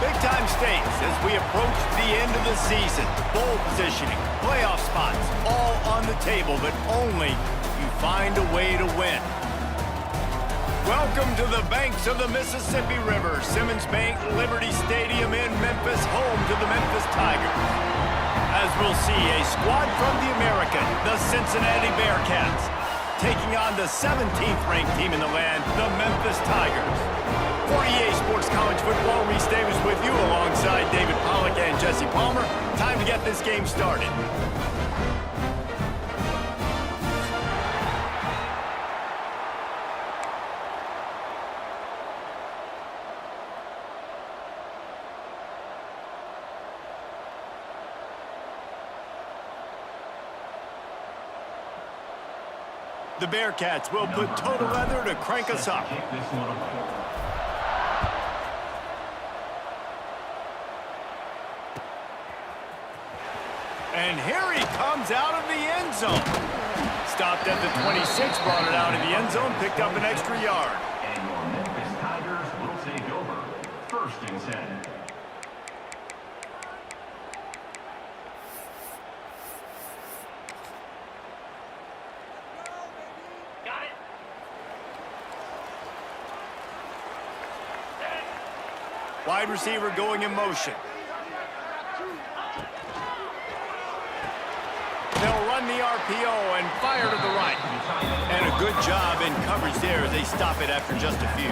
Big-time stakes as we approach the end of the season. Bowl positioning, playoff spots, all on the table, but only you find a way to win. Welcome to the banks of the Mississippi River, Simmons Bank Liberty Stadium in Memphis, home to the Memphis Tigers. As we'll see, a squad from the American, the Cincinnati Bearcats, taking on the 17th ranked team in the land, the Memphis Tigers. For EA Sports College Football, Reese Davis with you alongside David Pollack and Jesse Palmer. Time to get this game started. The Bearcats will put total leather to crank us up. And here he comes out of the end zone. Stopped at the 26, brought it out of the end zone, picked up an extra yard. And your Memphis Tigers will take over. 1st and 10. Wide receiver going in motion. They'll run the RPO and fire to the right. And a good job in coverage there as they stop it after just a few.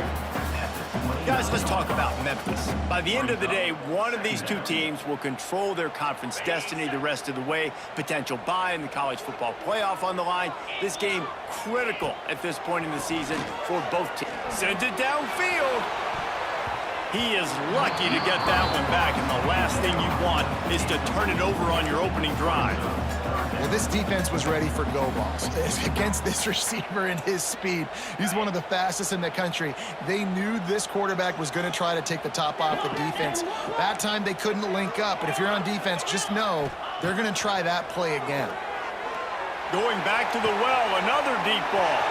Guys, let's talk about Memphis. By the end of the day, one of these two teams will control their conference destiny the rest of the way. Potential bye in the college football playoff on the line. This game critical at this point in the season for both teams. Sends it downfield. He is lucky to get that one back, and the last thing you want is to turn it over on your opening drive. Well, this defense was ready for go balls. Against this receiver and his speed, he's one of the fastest in the country. They knew this quarterback was going to try to take the top off the defense. That time they couldn't link up, but if you're on defense, just know they're going to try that play again. Going back to the well, another deep ball.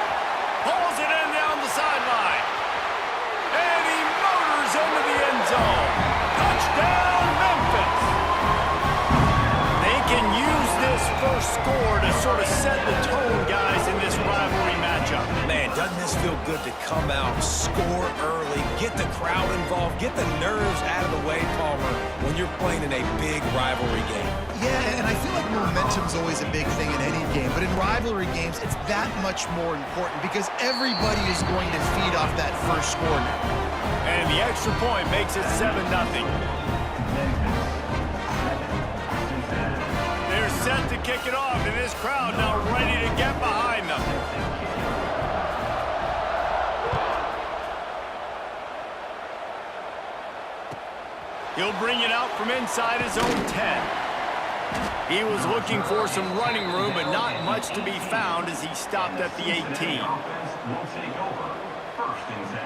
Pulls it in down the sideline. And he motors into the end zone. Touchdown, Memphis. They can use this first score to sort of set the tone, guys, in this rivalry matchup. Man, doesn't this feel good to come out, score early, get the crowd involved, get the nerves out of the way, Palmer, when you're playing in a big rivalry game. Yeah, and I feel like momentum's always a big thing in any game, but in rivalry games, it's that much more important because everybody is going to feed off that first score now. And the extra point makes it 7-0. They're set to kick it off, and this crowd now ready to get behind them. He'll bring it out from inside his own 10. He was looking for some running room, but not much to be found as he stopped at the 18. Will take over. 1st and 10.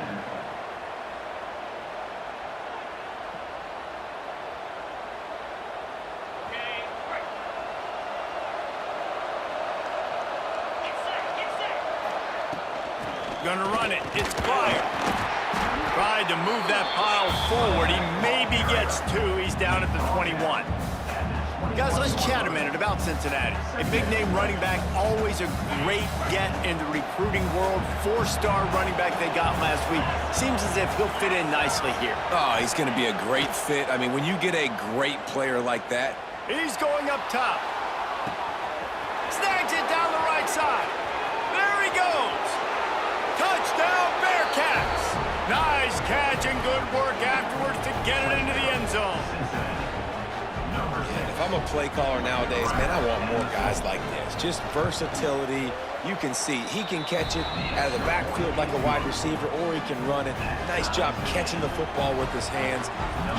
Gonna run it. It's Pryor. Tried to move that pile forward. He maybe gets 2. He's down at the 21. Guys, let's chat a minute about Cincinnati. A big-name running back, always a great get in the recruiting world. 4-star running back they got last week. Seems as if he'll fit in nicely here. Oh, he's going to be a great fit. I mean, when you get a great player like that. He's going up top. Snags it down the right side. There he goes. Touchdown, Bearcats. Nice catch and good work afterwards to get it into the end zone. If I'm a play caller nowadays, man, I want more guys like this. Just versatility. You can see he can catch it out of the backfield like a wide receiver, or he can run it. Nice job catching the football with his hands,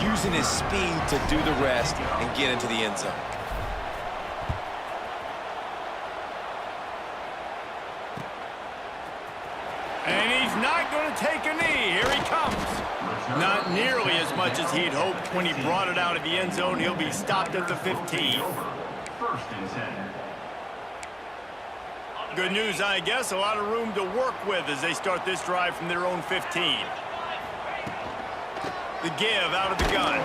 using his speed to do the rest and get into the end zone. And he's not going to take a knee. Here he comes. Not nearly as much as he'd hoped when he brought it out of the end zone. He'll be stopped at the 15. 1st and 10. Good news, I guess. A lot of room to work with as they start this drive from their own 15. The give out of the gun.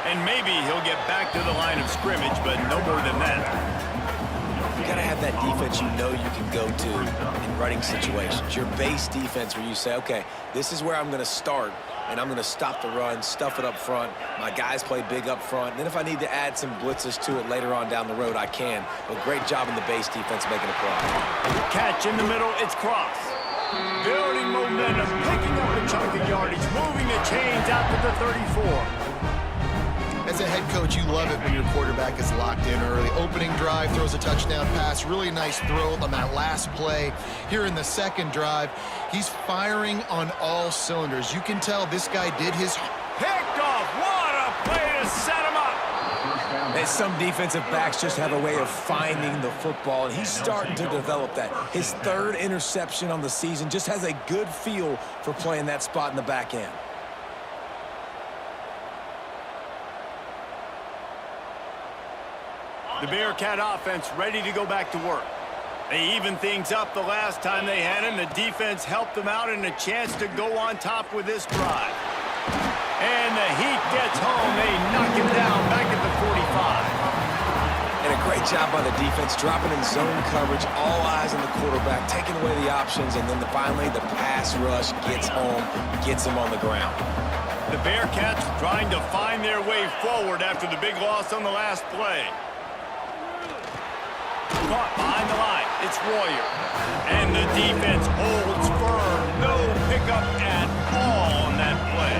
And maybe he'll get back to the line of scrimmage, but no more than that. You got to have that defense you know you can go to in running situations. Your base defense where you say, okay, this is where I'm going to start, and I'm going to stop the run, stuff it up front. My guys play big up front. And then if I need to add some blitzes to it later on down the road, I can. But great job in the base defense making a play. Catch in the middle, it's Cross. Building momentum, picking up a chunk of yardage, moving the chains out to the 34. As a head coach, you love it when your quarterback is locked in early. Opening drive, throws a touchdown pass. Really nice throw on that last play. Here in the second drive, he's firing on all cylinders. You can tell this guy did his... Picked off. What a play to set him up. And some defensive backs just have a way of finding the football, and he's starting to develop that. His third interception on the season, just has a good feel for playing that spot in the back end. The Bearcat offense ready to go back to work. They evened things up the last time they had him. The defense helped them out and a chance to go on top with this drive. And the Heat gets home. They knock him down back at the 45. And a great job by the defense, dropping in zone coverage, all eyes on the quarterback, taking away the options, and then finally the pass rush gets home, gets him on the ground. The Bearcats trying to find their way forward after the big loss on the last play. Caught behind the line. It's Royer. And the defense holds firm. No pickup at all on that play.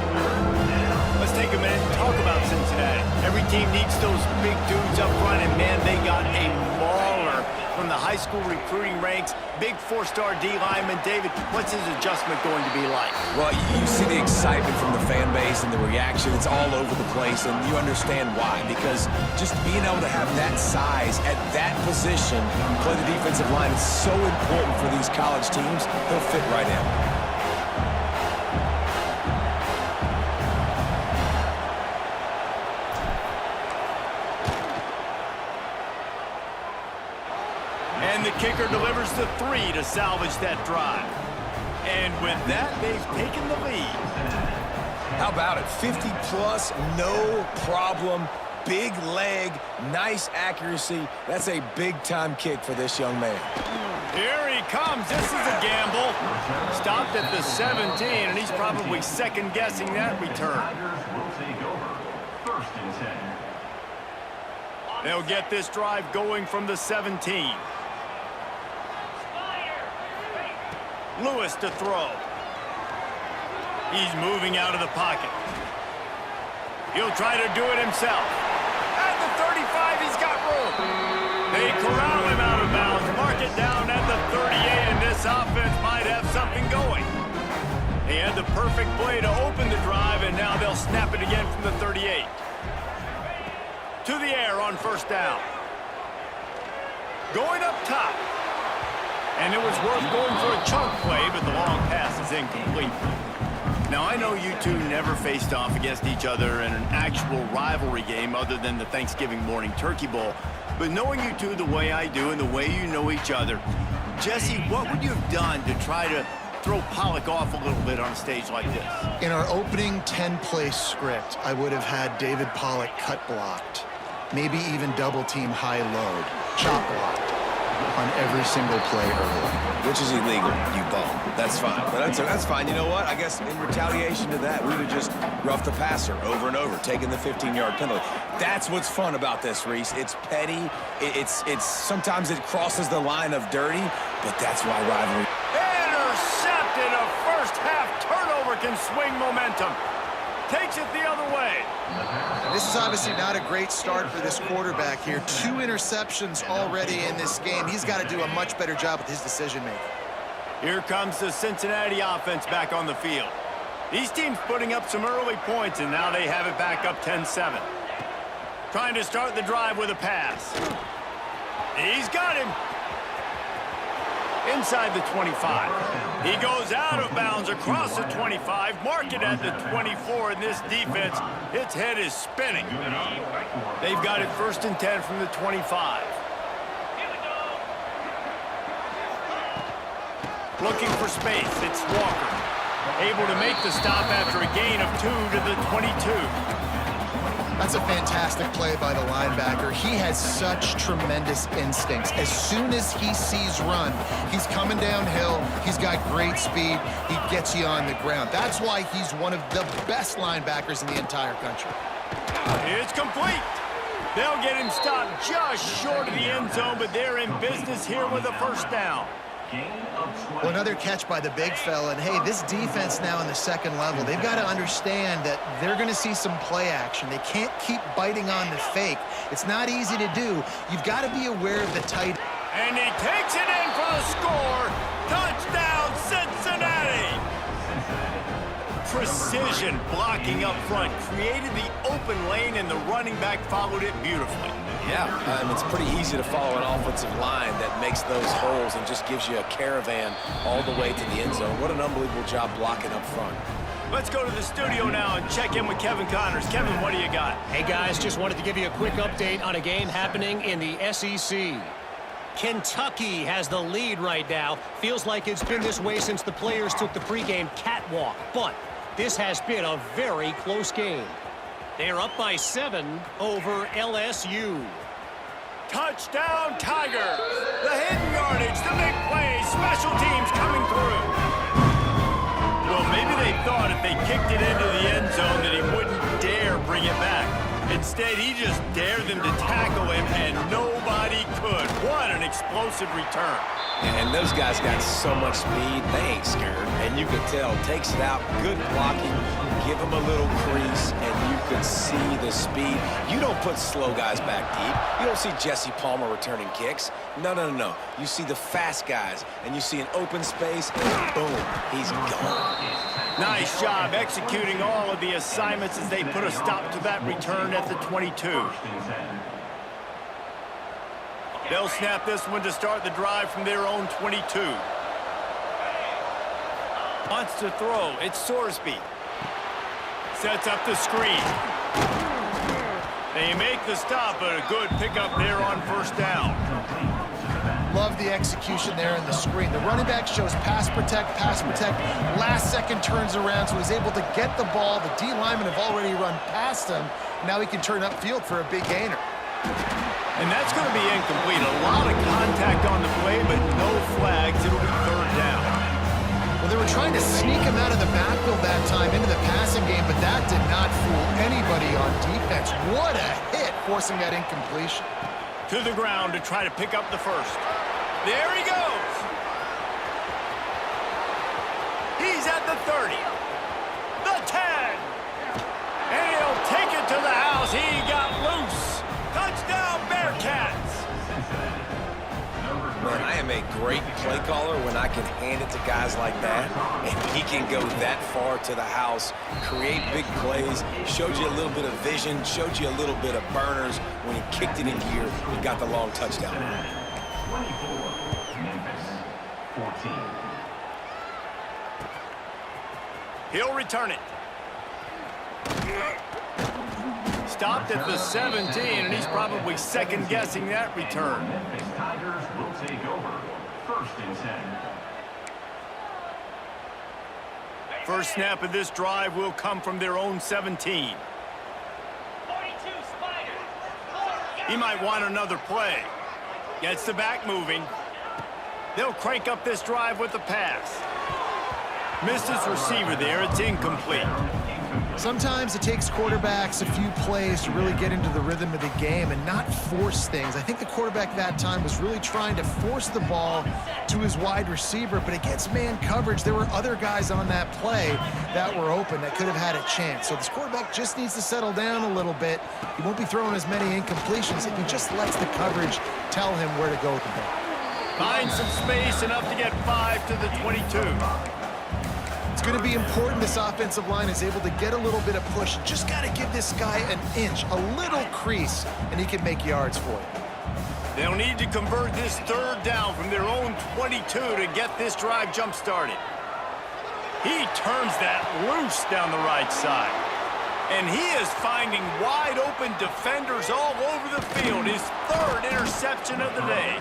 Let's take a minute and talk about Cincinnati. Every team needs those big dudes up front, and man, they got a mauler from the high school recruiting ranks. Big four-star D lineman. David, what's his adjustment going to be like? Well, you see the excitement from the fan base and the reaction. It's all over the place, and you understand why. Because just being able to have that size at that position, play the defensive line, is so important for these college teams. He'll fit right in. And the kicker delivers the 3 to salvage that drive. And with that, they've taken the lead. How about it? 50-plus, no problem. Big leg, nice accuracy. That's a big-time kick for this young man. Here he comes. This is a gamble. Stopped at the 17, and he's probably second-guessing that return. They'll get this drive going from the 17. Lewis to throw. He's moving out of the pocket. He'll try to do it himself. At the 35, he's got room. They corral him out of bounds, mark it down at the 38, and this offense might have something going. They had the perfect play to open the drive, and now they'll snap it again from the 38. To the air on first down. Going up top. And it was worth going for a chunk play, but the long pass is incomplete. Now, I know you two never faced off against each other in an actual rivalry game other than the Thanksgiving morning Turkey Bowl. But knowing you two the way I do and the way you know each other, Jesse, what would you have done to try to throw Pollock off a little bit on a stage like this? In our opening 10-play script, I would have had David Pollock cut blocked. Maybe even double-team high-load, chop blocked on every single play early. Which is illegal, you bum. That's fine. But that's fine. You know what? I guess in retaliation to that, we would have just roughed the passer over and over, taking the 15-yard penalty. That's what's fun about this, Reese. It's petty. It's sometimes it crosses the line of dirty, but that's why rivalry. Intercepted. A first-half turnover can swing momentum. Takes it the other way. This is obviously not a great start for this quarterback here. 2 interceptions already in this game. He's got to do a much better job with his decision-making. Here comes the Cincinnati offense back on the field. These teams putting up some early points, and now they have it back up 10-7. Trying to start the drive with a pass. He's got him. Inside the 25. He goes out of bounds across the 25. Mark it at the 24, and this defense, its head is spinning. They've got it 1st and 10 from the 25. Looking for space. It's Walker. Able to make the stop after a gain of 2 to the 22. That's a fantastic play by the linebacker. He has such tremendous instincts. As soon as he sees run, he's coming downhill. He's got great speed. He gets you on the ground. That's why he's one of the best linebackers in the entire country. It's complete. They'll get him stopped just short of the end zone, but they're in business here with a first down. Well, another catch by the big fella. And, hey, this defense now in the second level, they've got to understand that they're going to see some play action. They can't keep biting on the fake. It's not easy to do. You've got to be aware of the tight. And he takes it in for the score. Touchdown, Cincinnati! Precision blocking up front created the open lane, and the running back followed it beautifully. Yeah, it's pretty easy to follow an offensive line that makes those holes and just gives you a caravan all the way to the end zone. What an unbelievable job blocking up front. Let's go to the studio now and check in with Kevin Connors. Kevin, what do you got? Hey, guys, just wanted to give you a quick update on a game happening in the SEC. Kentucky has the lead right now. Feels like it's been this way since the players took the pregame catwalk, but this has been a very close game. They're up by 7 over LSU. Touchdown, Tigers! The hidden yardage, the big play, special teams coming through. Well, maybe they thought if they kicked it into the end zone that he wouldn't dare bring it back. Instead, he just dared them to tackle him, and nobody could. What an explosive return. And those guys got so much speed, they ain't scared. And you could tell, takes it out, good blocking, give him a little crease, and you could see the speed. You don't put slow guys back deep. You don't see Jesse Palmer returning kicks. No. You see the fast guys, and you see an open space, and boom, he's gone. Nice job executing all of the assignments as they put a stop to that return at the 22. They'll snap this one to start the drive from their own 22. Wants to throw. It's Sorsby. Sets up the screen. They make the stop, but a good pickup there on first down. Love the execution there in the screen. The running back shows pass protect. Last second turns around, so he's able to get the ball. The D linemen have already run past him. Now he can turn upfield for a big gainer. And that's going to be incomplete. A lot of contact on the play, but no flags. It'll be third down. Well, they were trying to sneak him out of the backfield that time into the passing game, but that did not fool anybody on defense. What a hit, forcing that incompletion. To the ground to try to pick up the first. There he goes. He's at the 30. The 10. And he'll take it to the house. He got loose. Touchdown, Bearcats. Man, I am a great play caller when I can hand it to guys like that, and he can go that far to the house, create big plays, showed you a little bit of vision, showed you a little bit of burners when he kicked it in gear and got the long touchdown. 24, Memphis, 14. He'll return it. Stopped at the 17, and he's probably second-guessing that return. Memphis Tigers will take over. First and 10. First snap of this drive will come from their own 17. He might want another play. Gets the back moving. They'll crank up this drive with the pass. Missed his receiver there. It's incomplete. Sometimes it takes quarterbacks a few plays to really get into the rhythm of the game and not force things. I think the quarterback that time was really trying to force the ball to his wide receiver, but against man coverage, there were other guys on that play that were open that could have had a chance. So this quarterback just needs to settle down a little bit. He won't be throwing as many incompletions if he just lets the coverage tell him where to go with the ball. Finds some space, enough to get 5 to the 22. It's going to be important this offensive line is able to get a little bit of push. Just got to give this guy an inch, a little crease, and he can make yards for it. They'll need to convert this third down from their own 22 to get this drive jump-started. He turns that loose down the right side. And he is finding wide-open defenders all over the field. His third interception of the day.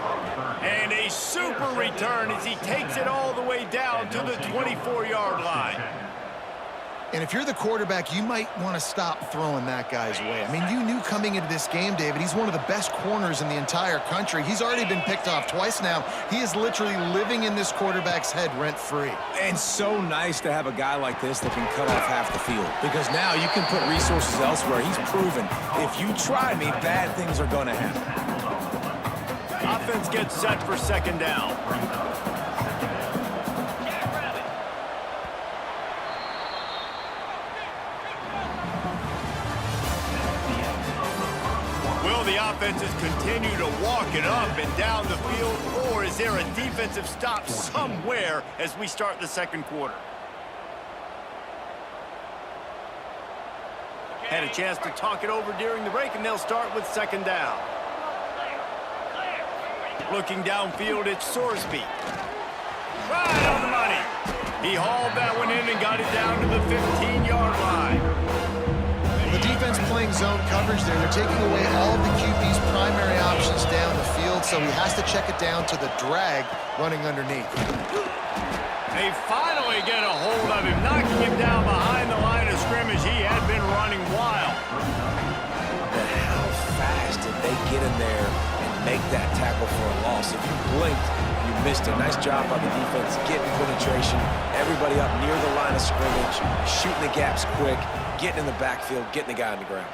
And a super return as he takes it all the way down to the 24-yard line. And if you're the quarterback, you might want to stop throwing that guy's way. I mean, you knew coming into this game, David, he's one of the best corners in the entire country. He's already been picked off twice now. He is literally living in this quarterback's head rent-free. And so nice to have a guy like this that can cut off half the field. Because now you can put resources elsewhere. He's proven, if you try me, bad things are going to happen. Offense gets set for second down. Will the offenses continue to walk it up and down the field, or is there a defensive stop somewhere as we start the second quarter? Had a chance to talk it over during the break, and they'll start with second down. Looking downfield, it's Sorsby. Right on the money. He hauled that one in and got it down to the 15-yard line. The defense playing zone coverage there. They're taking away all of the QB's primary options down the field, so he has to check it down to the drag running underneath. They finally get a hold of him, knocking him down behind the line of scrimmage. He had been running wild. But how fast did they get in there and make that tackle for a loss? If you blinked, you missed it. Nice job by the defense getting penetration. Everybody up near the line of scrimmage, shooting the gaps quick, getting in the backfield, getting the guy on the ground.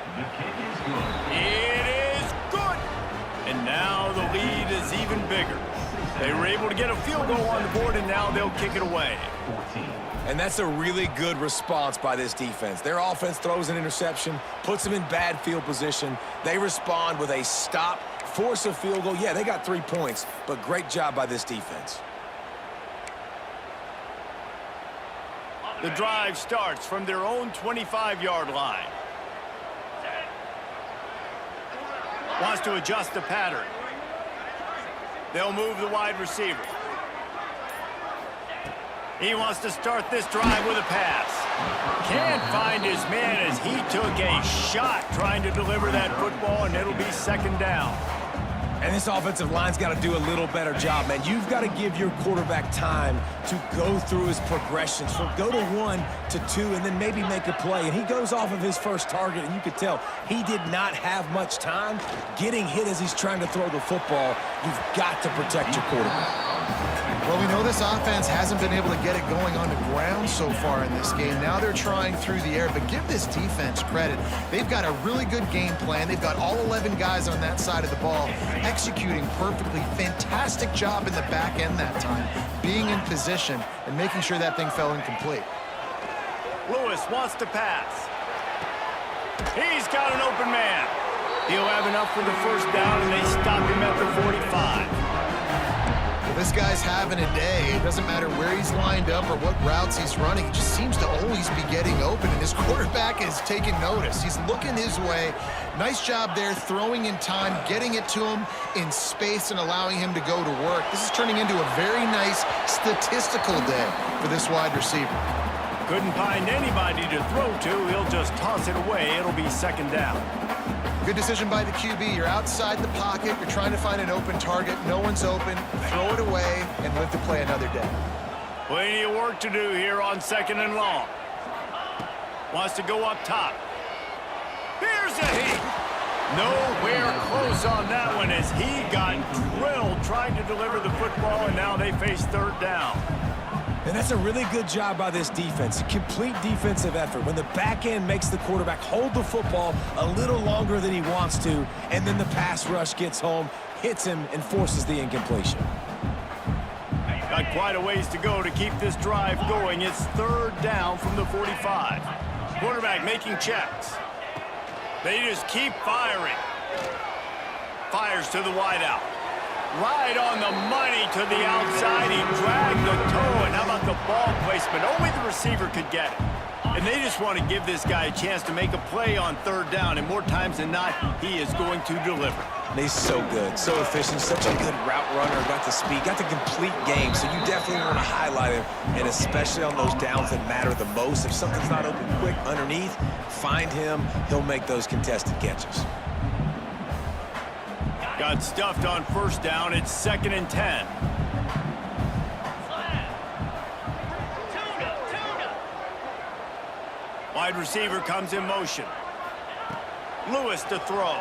It is good. And now the lead is even bigger. They were able to get a field goal on the board, and now they'll kick it away. And that's a really good response by this defense. Their offense throws an interception, puts them in bad field position. They respond with a stop, force a field goal. Yeah, they got 3 points, but great job by this defense. The drive starts from their own 25-yard line. Wants to adjust the pattern. They'll move the wide receiver. He wants to start this drive with a pass. Can't find his man as he took a shot trying to deliver that football, and it'll be second down. And this offensive line's got to do a little better job, man. You've got to give your quarterback time to go through his progressions. So go to 1 to 2 and then maybe make a play. And he goes off of his first target, and you could tell he did not have much time getting hit as he's trying to throw the football. You've got to protect your quarterback. Well, we know this offense hasn't been able to get it going on the ground so far in this game. Now they're trying through the air, but give this defense credit. They've got a really good game plan. They've got all 11 guys on that side of the ball executing perfectly. Fantastic job in the back end that time, being in position and making sure that thing fell incomplete. Lewis wants to pass. He's got an open man. He'll have enough for the first down, and they stop him at the 45. Well, this guy's having a day. It doesn't matter where he's lined up or what routes he's running. He just seems to always be getting open, and his quarterback is taking notice. He's looking his way. Nice job there, throwing in time, getting it to him in space and allowing him to go to work. This is turning into a very nice statistical day for this wide receiver. Couldn't find anybody to throw to. He'll just toss it away. It'll be second down. Good decision by the QB. You're outside the pocket. You're trying to find an open target. No one's open. Throw it away and live to play another day. Plenty of work to do here on second and long. Wants to go up top. Here's a heat. Nowhere close on that one as he got drilled trying to deliver the football, and now they face third down. And that's a really good job by this defense. A complete defensive effort. When the back end makes the quarterback hold the football a little longer than he wants to, and then the pass rush gets home, hits him, and forces the incompletion. Got quite a ways to go to keep this drive going. It's third down from the 45. Quarterback making checks. They just keep firing. Fires to the wideout. Right on the money to the outside. He dragged the toe, and how about the ball placement? Only the receiver could get it. And they just want to give this guy a chance to make a play on third down, and more times than not, he is going to deliver. And he's so good, so efficient, such a good route runner, got the speed, got the complete game, so you definitely want to highlight him, and especially on those downs that matter the most. If something's not open quick underneath, find him, he'll make those contested catches. Got stuffed on first down. It's 2nd and 10. Wide receiver comes in motion. Lewis to throw.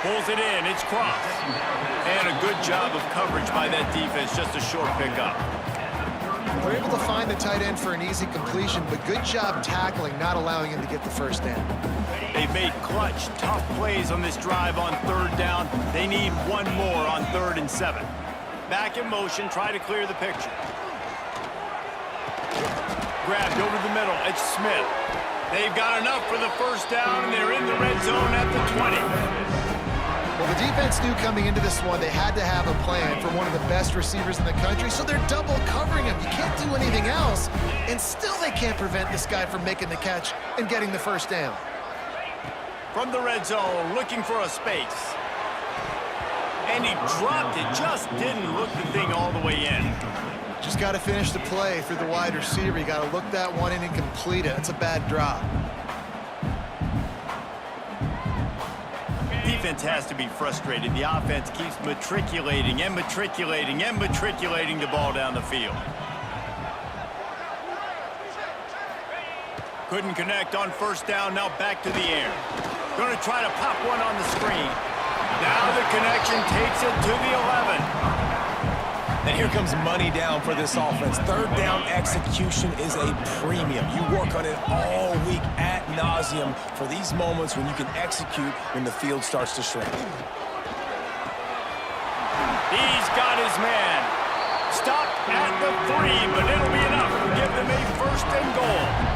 Pulls it in. It's crossed. And a good job of coverage by that defense. Just a short pickup. They're able to find the tight end for an easy completion, but good job tackling, not allowing him to get the first down. They've made clutch, tough plays on this drive on third down. They need one more on 3rd and 7. Back in motion, try to clear the picture. Grabbed over the middle. It's Smith. They've got enough for the first down, and they're in the red zone at the 20. Well, the defense knew coming into this one they had to have a plan for one of the best receivers in the country, so they're double covering him. You can't do anything else, and still they can't prevent this guy from making the catch and getting the first down. From the red zone, looking for a space. And he dropped it, just didn't look the thing all the way in. Just got to finish the play through the wide receiver. You got to look that one in and complete it. It's a bad drop. Defense has to be frustrated. The offense keeps matriculating and matriculating and matriculating the ball down the field. Couldn't connect on first down. Now back to the air. Going to try to pop one on the screen. Now the connection takes it to the 11. And here comes money down for this offense. Third down execution is a premium. You work on it all week ad nauseum for these moments when you can execute when the field starts to shrink. He's got his man. Stop at the 3, but it'll be enough to give them a 1st and goal.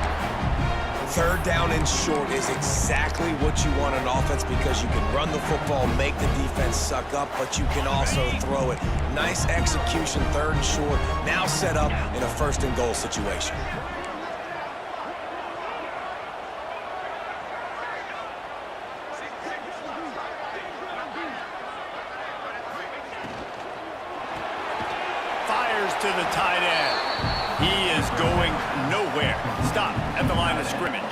Third down and short is exactly what you want on offense because you can run the football, make the defense suck up, but you can also throw it. Nice execution, 3rd and short, now set up in a 1st and goal situation. Fires to the tight end. He is going nowhere. Stop at the line of scrimmage.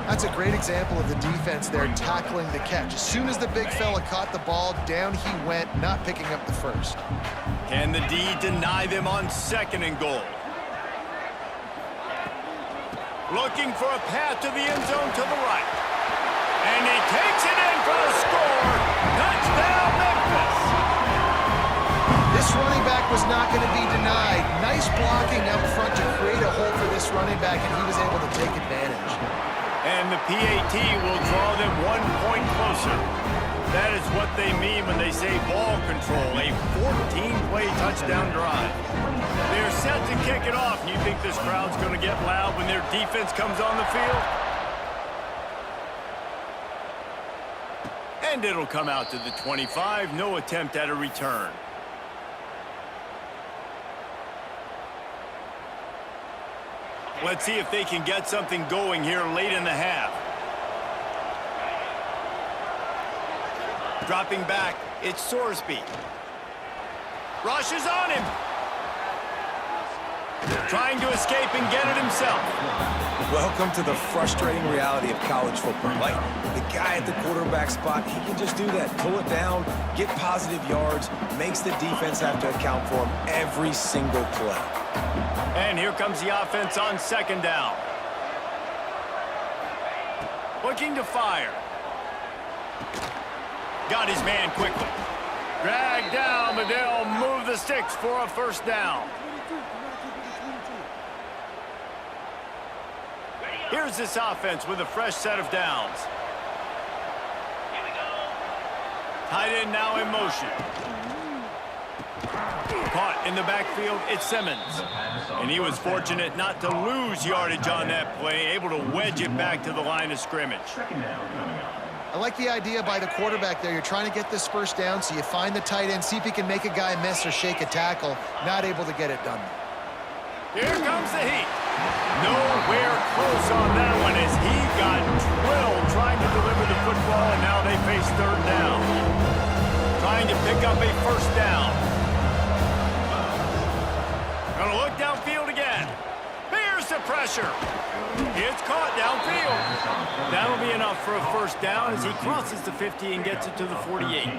That's a great example of the defense there tackling the catch. As soon as the big fella caught the ball, down he went, not picking up the first. Can the D deny them on 2nd and goal? Looking for a path to the end zone to the right. And he takes it in for a score. Touchdown, Memphis. This running back was not going to be denied. Nice blocking up front to create a hole for this running back, and he was able to take advantage. And the PAT will draw them 1 point closer. That is what they mean when they say ball control, a 14-play touchdown drive. They're set to kick it off. You think this crowd's going to get loud when their defense comes on the field? And it'll come out to the 25. No attempt at a return. Let's see if they can get something going here late in the half. Dropping back, it's Sorsby. Rushes on him. Trying to escape and get it himself. Welcome to the frustrating reality of college football. Like, the guy at the quarterback spot, he can just do that. Pull it down, get positive yards, makes the defense have to account for him every single play. And here comes the offense on 2nd down. Looking to fire. Got his man quickly. Dragged down, but they'll move the sticks for a 1st down. Here's this offense with a fresh set of downs. Tight end now in motion. Caught in the backfield, it's Simmons. And he was fortunate not to lose yardage on that play, able to wedge it back to the line of scrimmage. I like the idea by the quarterback there. You're trying to get this 1st down, so you find the tight end, see if he can make a guy miss or shake a tackle. Not able to get it done. Here comes the heat. Nowhere close on that one as he got drilled trying to deliver the football, and now they face third down. Trying to pick up a first down. Gonna look downfield again. Here's the pressure. It's caught downfield. That'll be enough for a first down as he crosses the 50 and gets it to the 48.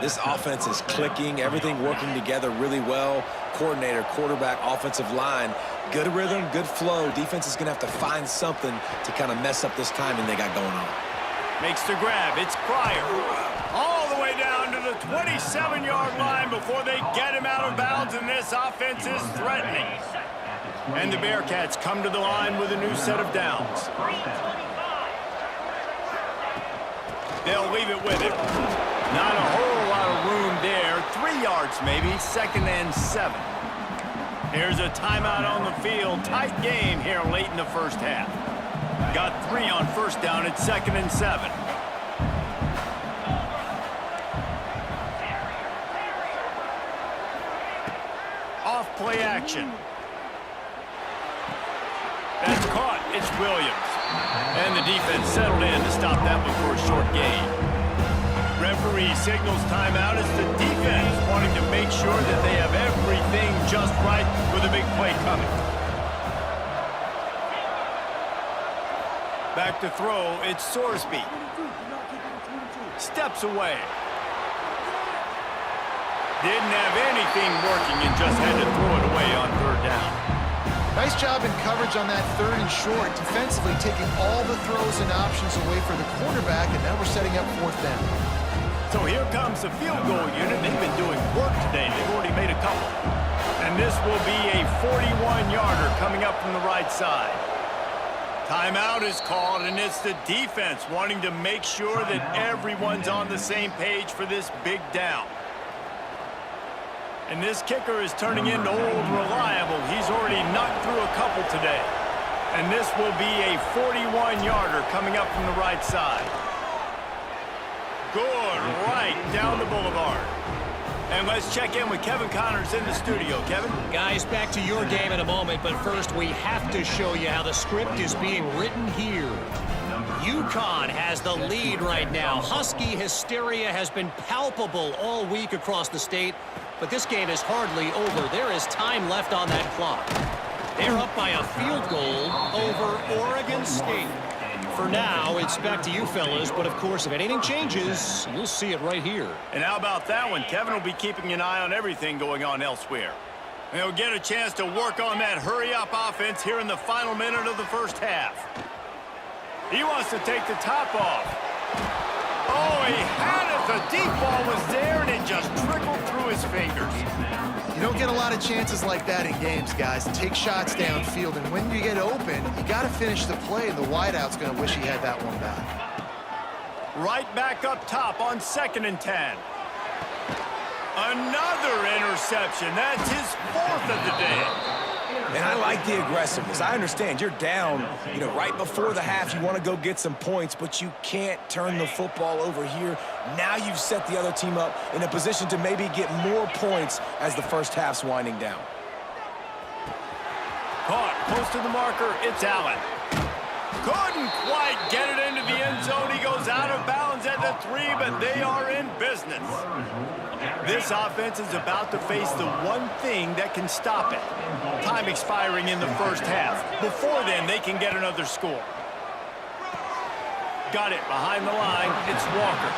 This offense is clicking, everything working together really well. Coordinator, quarterback, offensive line, good rhythm, good flow. Defense is going to have to find something to kind of mess up this timing they got going on. Makes the grab. It's Pryor. All the way down to the 27-yard line before they get him out of bounds, and this offense is threatening. And the Bearcats come to the line with a new set of downs. They'll leave it with him. Not a whole lot of room there. 3 yards maybe, 2nd and 7. Here's a timeout on the field. Tight game here late in the first half. Got 3 on first down at 2nd and 7. Off play action. That's caught. It's Williams. And the defense settled in to stop that one for a short gain. Referee signals timeout as the defense wanting to make sure that they have everything just right with a big play coming. Back to throw, it's Sorsby. Steps away. Didn't have anything working and just had to throw it away on third down. Nice job in coverage on that 3rd and short, defensively taking all the throws and options away for the quarterback, and now we're setting up 4th down. So here comes the field goal unit. They've been doing work today. They've already made a couple. And this will be a 41-yarder coming up from the right side. Timeout is called, and it's the defense wanting to make sure that everyone's on the same page for this big down. And this kicker is turning into old reliable. He's already knocked through a couple today. And this will be a 41-yarder coming up from the right side. Good, right down the boulevard. And let's check in with Kevin Connors in the studio. Kevin? Guys, back to your game in a moment, but first we have to show you how the script is being written here. UConn has the lead right now. Husky hysteria has been palpable all week across the state, but this game is hardly over. There is time left on that clock. They're up by a field goal over Oregon State. For now, it's back to you fellas, but of course, if anything changes, you'll see it right here. And how about that one? Kevin will be keeping an eye on everything going on elsewhere. And he'll get a chance to work on that hurry-up offense here in the final minute of the first half. He wants to take the top off. Oh, he had it. The deep ball was there, and it just trickled through his fingers. You don't get a lot of chances like that in games, guys. Take shots downfield, and when you get open, you got to finish the play, and the wideout's going to wish he had that one back. Right back up top on 2nd and 10. Another interception. That's his 4th of the day. And I like the aggressiveness. I understand you're down, right before the half. You want to go get some points, but you can't turn the football over here. Now you've set the other team up in a position to maybe get more points as the first half's winding down. Caught close to the marker. It's Allen. Couldn't quite get it into the end zone. He goes out of bounds at the 3, but they are in business. This offense is about to face the one thing that can stop it. Time expiring in the first half. Before then, they can get another score. Got it behind the line. It's Walker.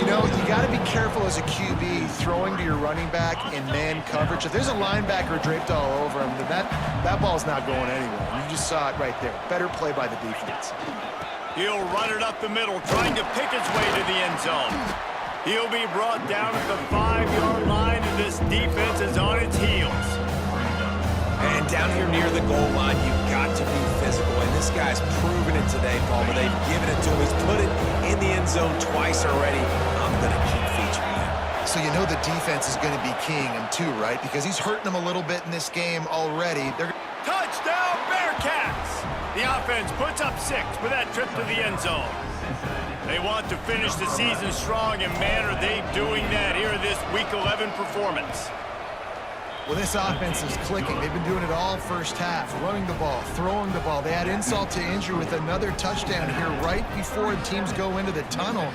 You got to be careful as a QB throwing to your running back in man coverage. If there's a linebacker draped all over him, then that ball's not going anywhere. You just saw it right there. Better play by the defense. He'll run it up the middle, trying to pick his way to the end zone. He'll be brought down at the 5-yard line, and this defense is on its heels. And down here near the goal line, you've got to be physical. And this guy's proven it today, Paul. But they've given it to him. He's put it in the end zone twice already. I'm going to keep featuring him. So the defense is going to be keying him too, right? Because he's hurting them a little bit in this game already. Touchdown, Bearcats! The offense puts up 6 with that trip to the end zone. They want to finish the season strong, and man, are they doing that here in this Week 11 performance. Well, this offense is clicking. They've been doing it all first half, running the ball, throwing the ball. They had insult to injury with another touchdown here right before teams go into the tunnel.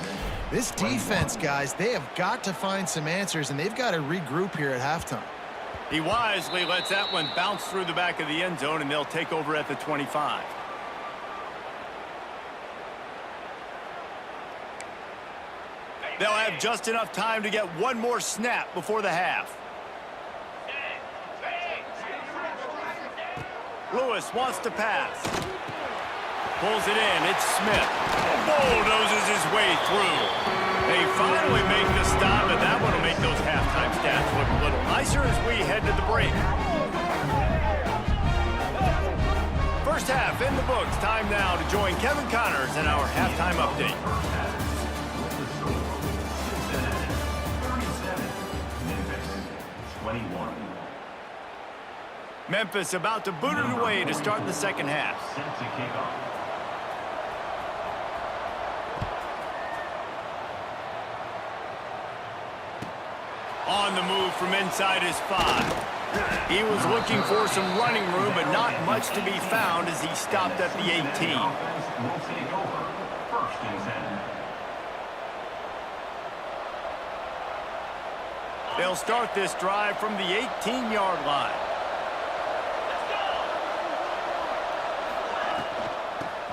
This defense, guys, they have got to find some answers, and they've got to regroup here at halftime. He wisely lets that one bounce through the back of the end zone, and they'll take over at the 25. They'll have just enough time to get one more snap before the half. Lewis wants to pass. Pulls it in. It's Smith. Bulldozes his way through. They finally make the stop, and that one will make those halftime stats look a little nicer as we head to the break. First half in the books. Time now to join Kevin Connors in our halftime update. Memphis, 21. Memphis about to boot it away to start the second half. Set to kick off. On the move from inside his 5. He was looking for some running room, but not much to be found as he stopped at the 18. Offense will take over. First and 10. They'll start this drive from the 18-yard line.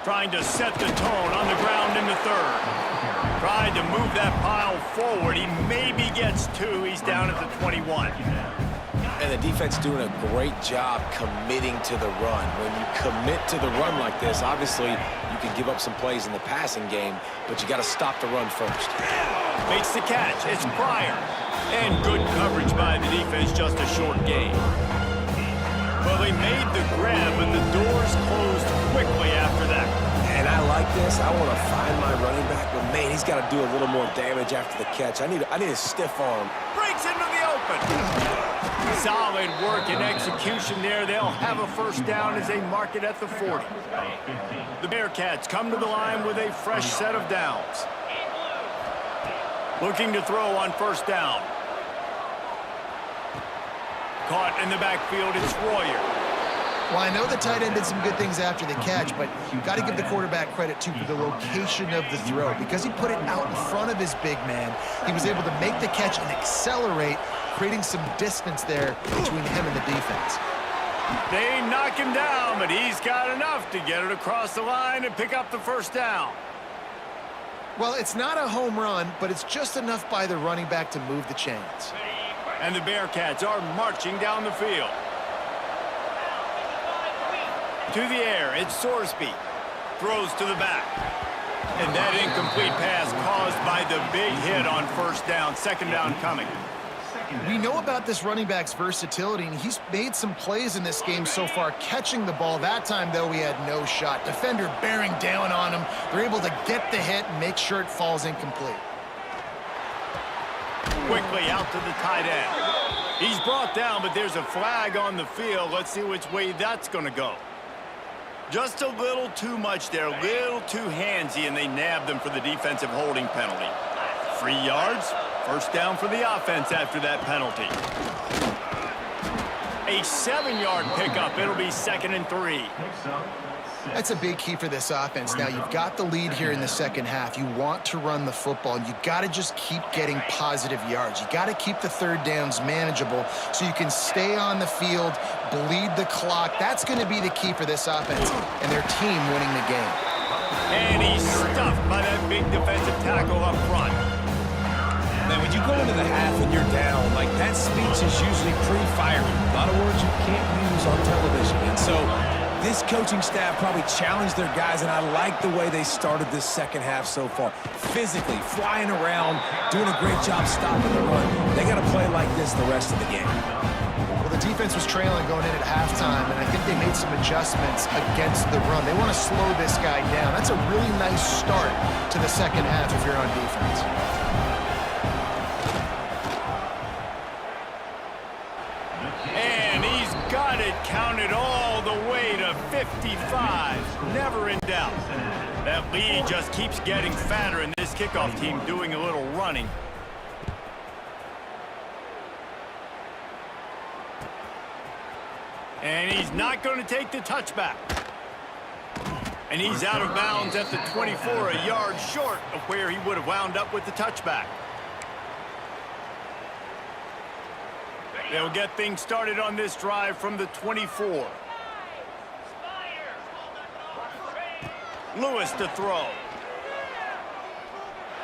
Trying to set the tone on the ground in the third. Tried to move that pile forward. He maybe gets 2. He's down at the 21. And the defense doing a great job committing to the run. When you commit to the run like this, obviously you can give up some plays in the passing game, but you got to stop the run first. Makes the catch. It's Pryor. And good coverage by the defense, just a short gain. Well, they made the grab, but the doors closed quickly after that. And I like this. I want to find my running back, but man, he's got to do a little more damage after the catch. I need a stiff arm. Breaks into the open. Solid work and execution there. They'll have a first down as they mark it at the 40. The Bearcats come to the line with a fresh set of downs. Looking to throw on first down. Caught in the backfield, it's Royer. Well, I know the tight end did some good things after the catch, but you've got to give the quarterback credit, too, for the location of the throw. Because he put it out in front of his big man, he was able to make the catch and accelerate, creating some distance there between him and the defense. They knock him down, but he's got enough to get it across the line and pick up the first down. Well, it's not a home run, but it's just enough by the running back to move the chains. And the Bearcats are marching down the field. To the air, it's Sorsby. Throws to the back. And that incomplete pass caused by the big hit on first down. Second down coming. We know about this running back's versatility, and he's made some plays in this game so far, catching the ball. That time, though, he had no shot. Defender bearing down on him. They're able to get the hit and make sure it falls incomplete. Quickly out to the tight end. He's brought down, but there's a flag on the field. Let's see which way that's going to go. Just a little too much there, a little too handsy, and they nabbed them for the defensive holding penalty. 3 yards, first down for the offense after that penalty. A 7-yard pickup. It'll be 2nd and 3. That's a big key for this offense. Now, you've got the lead here in the second half. You want to run the football. You got to just keep getting positive yards. You got to keep the third downs manageable so you can stay on the field, bleed the clock. That's going to be the key for this offense and their team winning the game. And he's stuffed by that big defensive tackle up front. Now, when you go into the half and you're down, like that speech is usually pretty fiery. A lot of words you can't use on television. And so this coaching staff probably challenged their guys, and I like the way they started this second half so far. Physically, flying around, doing a great job stopping the run. They got to play like this the rest of the game. Well, the defense was trailing going in at halftime, and I think they made some adjustments against the run. They want to slow this guy down. That's a really nice start to the second half if you're on defense. And he's got it counted all the way to 55. Never in doubt. That lead just keeps getting fatter, and this kickoff team doing a little running. And he's not going to take the touchback. And he's out of bounds at the 24, a yard short of where he would have wound up with the touchback. They'll get things started on this drive from the 24. Lewis to throw.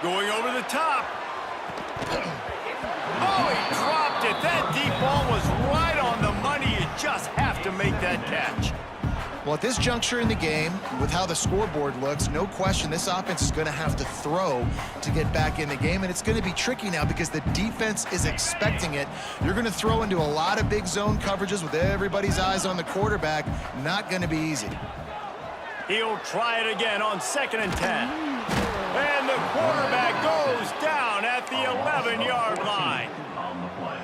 Going over the top. Oh, he dropped it. That deep ball was right on the money. You just have to make that catch. Well, at this juncture in the game, with how the scoreboard looks, no question this offense is going to have to throw to get back in the game, and it's going to be tricky now because the defense is expecting it. You're going to throw into a lot of big zone coverages with everybody's eyes on the quarterback. Not going to be easy. He'll try it again on 2nd and 10. And the quarterback goes down at the 11-yard line.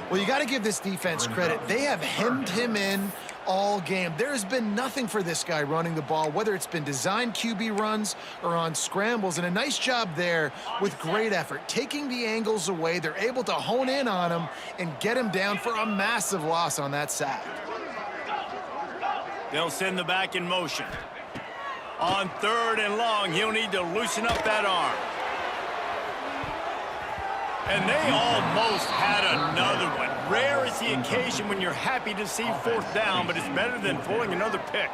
Well, you got to give this defense credit. They have hemmed him in all game. There has been nothing for this guy running the ball, whether it's been designed QB runs or on scrambles, and a nice job there with great effort. Taking the angles away, they're able to hone in on him and get him down for a massive loss on that sack. They'll send the back in motion. On 3rd and long, he'll need to loosen up that arm. And they almost had another one. Rare is the occasion when you're happy to see 4th down, but it's better than throwing another pick.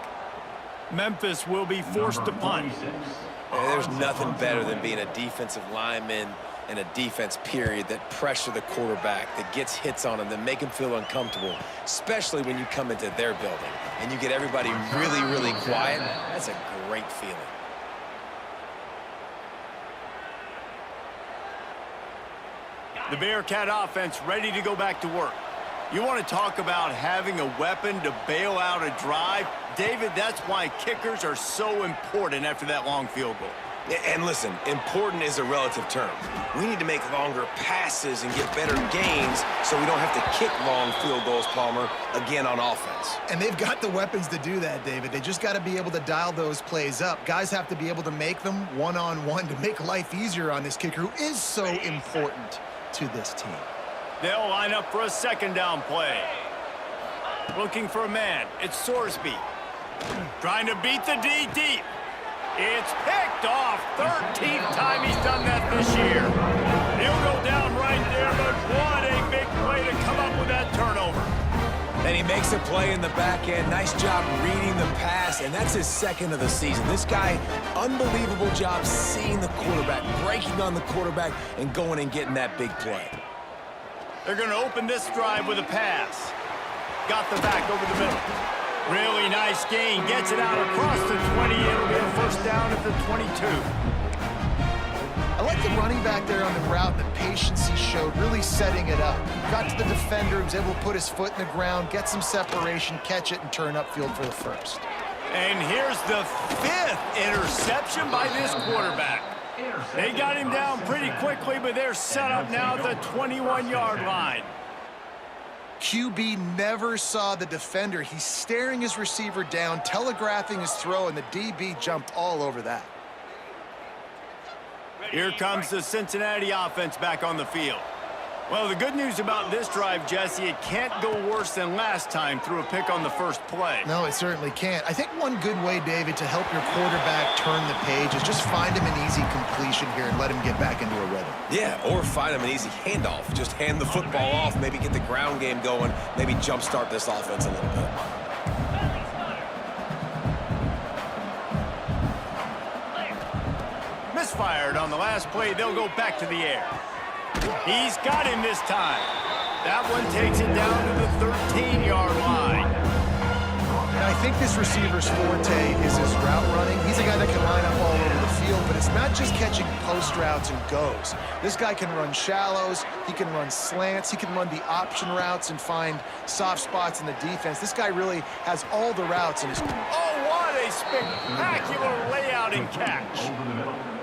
Memphis will be forced to punt. There's nothing better than being a defensive lineman and a defense period that pressure the quarterback, that gets hits on him, that make him feel uncomfortable, especially when you come into their building and you get everybody really, really quiet. That's a great feeling. The Bearcat offense ready to go back to work. You want to talk about having a weapon to bail out a drive? David, that's why kickers are so important after that long field goal. And listen, important is a relative term. We need to make longer passes and get better gains so we don't have to kick long field goals, Palmer, again on offense. And they've got the weapons to do that, David. They just got to be able to dial those plays up. Guys have to be able to make them one-on-one to make life easier on this kicker who is so important to this team. They'll line up for a 2nd down play. Looking for a man. It's Sorsby. Trying to beat the D deep. It's picked off. 13th time he's done that this year. He'll go down right there, but what a big play to come up with that turnover. And he makes a play in the back end. Nice job reading the pass, and that's his 2nd of the season. This guy, unbelievable job seeing the quarterback, breaking on the quarterback, and going and getting that big play. They're going to open this drive with a pass. Got the back over the middle. Really nice gain. Gets it out across the 20. It'll be a 1st down at the 22. I like the running back there on the route, the patience he showed, really setting it up. Got to the defender, was able to put his foot in the ground, get some separation, catch it, and turn upfield for the 1st. And here's the 5th interception by this quarterback. They got him down pretty quickly, but they're set up now at the 21-yard line. QB never saw the defender. He's staring his receiver down, telegraphing his throw, and the DB jumped all over that. Here comes the Cincinnati offense back on the field. Well, the good news about this drive, Jesse, it can't go worse than last time through a pick on the 1st play. No, it certainly can't. I think one good way, David, to help your quarterback turn the page is just find him an easy completion here and let him get back into a rhythm. Yeah, or find him an easy handoff. Just hand the football off, maybe get the ground game going, maybe jumpstart this offense a little bit. Misfired on the last play. They'll go back to the air. He's got him this time. That one takes it down to the 13-yard line. And I think this receiver's forte is his route running. He's a guy that can line up all over the field, but it's not just catching post routes and goes. This guy can run shallows, he can run slants, he can run the option routes and find soft spots in the defense. This guy really has all the routes in his... Oh, what a spectacular layout and catch.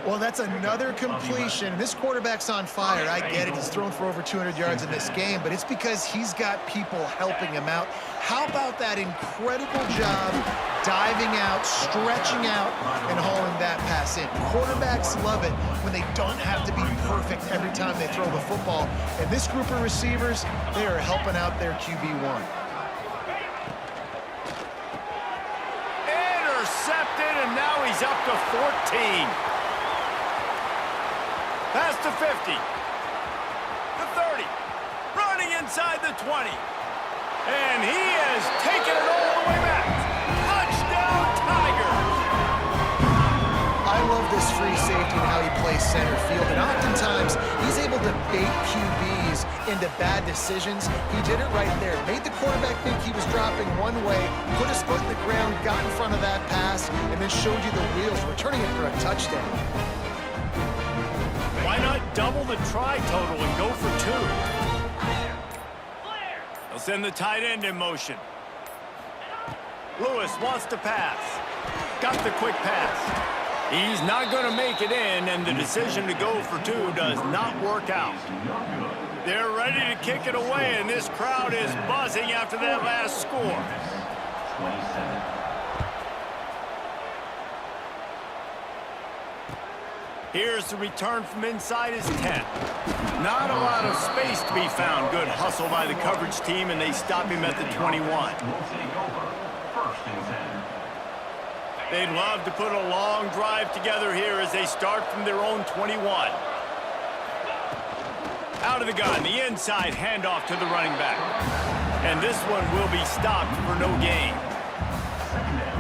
Well, that's another completion. This quarterback's on fire. I get it. He's thrown for over 200 yards in this game, but it's because he's got people helping him out. How about that incredible job diving out, stretching out, and hauling that pass in? Quarterbacks love it when they don't have to be perfect every time they throw the football. And this group of receivers, they are helping out their QB1. to 14. Pass to 50. The 30. Running inside the 20. And he has taken it all the way back. Touchdown, Tigers! I love this free safety and how he plays center field. And oftentimes, he's able to bait QBs into bad decisions. He did it right there. Made the quarterback think he was dropping one way, put his foot in the ground, got in front of that pass, and then showed you the wheels, returning it for a touchdown. Why not double the try total and go for 2? They'll send the tight end in motion. Lewis wants to pass. Got the quick pass. He's not going to make it in, and the decision to go for 2 does not work out. They're ready to kick it away, and this crowd is buzzing after that last score. 27. Here's the return from inside his 10. Not a lot of space to be found. Good hustle by the coverage team, and they stop him at the 21. Will take over. First and 10. They'd love to put a long drive together here as they start from their own 21. Out of the gun, the inside handoff to the running back. And this one will be stopped for no gain.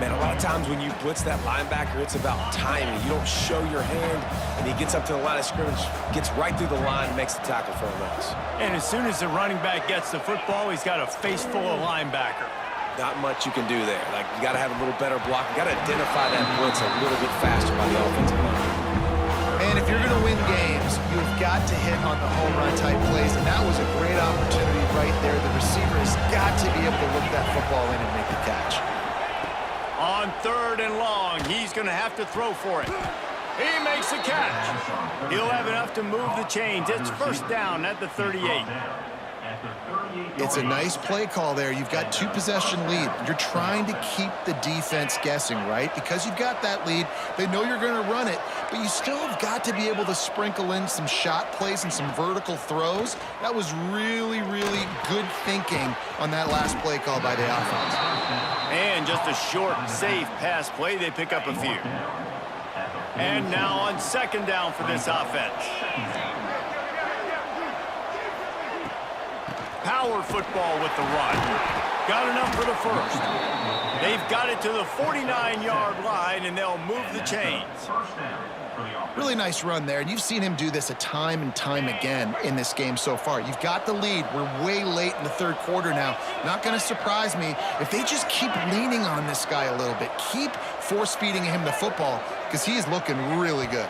Man, a lot of times when you blitz that linebacker, it's about timing. You don't show your hand, and he gets up to the line of scrimmage, gets right through the line, makes the tackle for a loss. And as soon as the running back gets the football, he's got a face full of linebacker. Not much you can do there. Like, you got to have a little better block. You got to identify that blitz a little bit faster by the offensive line. And if you're going to win games, you've got to hit on the home run type plays, and that was a great opportunity right there. The receiver has got to be able to look that football in and make the catch. On 3rd and long, he's going to have to throw for it. He makes the catch. He'll have enough to move the chains. It's first down at the 38. It's a nice play call there. You've got 2-possession lead. You're trying to keep the defense guessing, right? Because you've got that lead, they know you're going to run it, but you still have got to be able to sprinkle in some shot plays and some vertical throws. That was really, really good thinking on that last play call by the offense. And just a short, safe pass play, they pick up a few. And now on 2nd down for this offense. Power football with the run. Got enough for the first. They've got it to the 49-yard line, and they'll move the chains. Really nice run there, and you've seen him do this a time and time again in this game so far. You've got the lead. We're way late in the 3rd quarter now. Not going to surprise me if they just keep leaning on this guy a little bit. Keep force-feeding him the football because he is looking really good.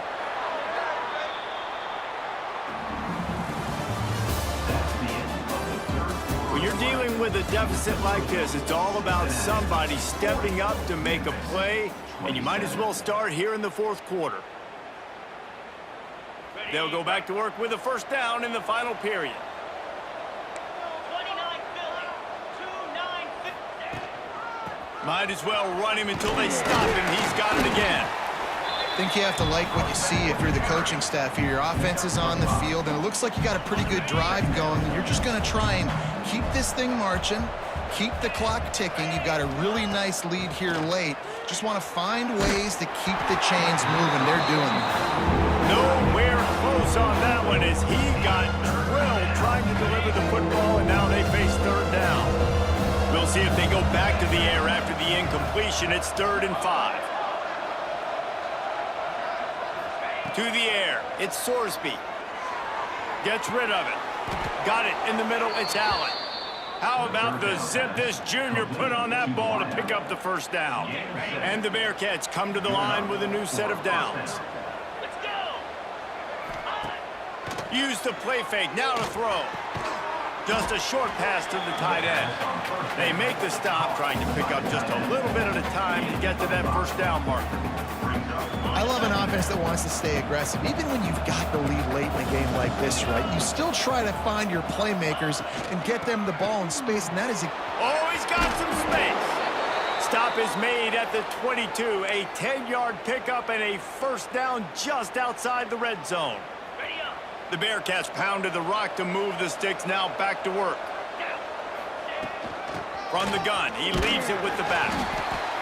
When you're dealing with a deficit like this, it's all about somebody stepping up to make a play, and you might as well start here in the 4th quarter. They'll go back to work with a first down in the final period. Might as well run him until they stop him. He's got it again. I think you have to like what you see if you're the coaching staff here. Your offense is on the field, and it looks like you got a pretty good drive going. You're just going to try and keep this thing marching, keep the clock ticking. You've got a really nice lead here late. Just want to find ways to keep the chains moving. They're doing it. Nowhere close on that one as he got drilled trying to deliver the football, and now they face 3rd down. We'll see if they go back to the air after the incompletion. It's 3rd and 5. To the air, it's Sorsby. Gets rid of it. Got it in the middle, it's Allen. How about the zip this junior put on that ball to pick up the first down? And the Bearcats come to the line with a new set of downs. Use the play fake, now to throw. Just a short pass to the tight end. They make the stop, trying to pick up just a little bit at a time to get to that first down marker. I love an offense that wants to stay aggressive. Even when you've got the lead late in a game like this, right, you still try to find your playmakers and get them the ball in space, and that is Oh, he's got some space. Stop is made at the 22. A 10-yard pickup and a first down just outside the red zone. The Bearcats pounded the rock to move the sticks, now back to work. From the gun, he leaves it with the back.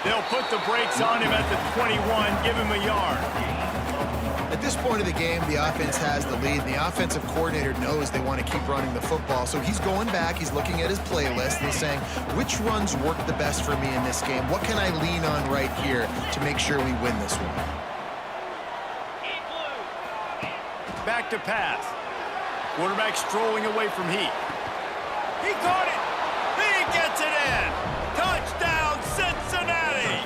They'll put the brakes on him at the 21, give him a yard. At this point of the game, the offense has the lead, and the offensive coordinator knows they want to keep running the football. So he's going back, he's looking at his playlist, and he's saying, which runs work the best for me in this game? What can I lean on right here to make sure we win this one? Back to pass. Quarterback strolling away from Heat. He caught it. He gets it in. Touchdown, Cincinnati.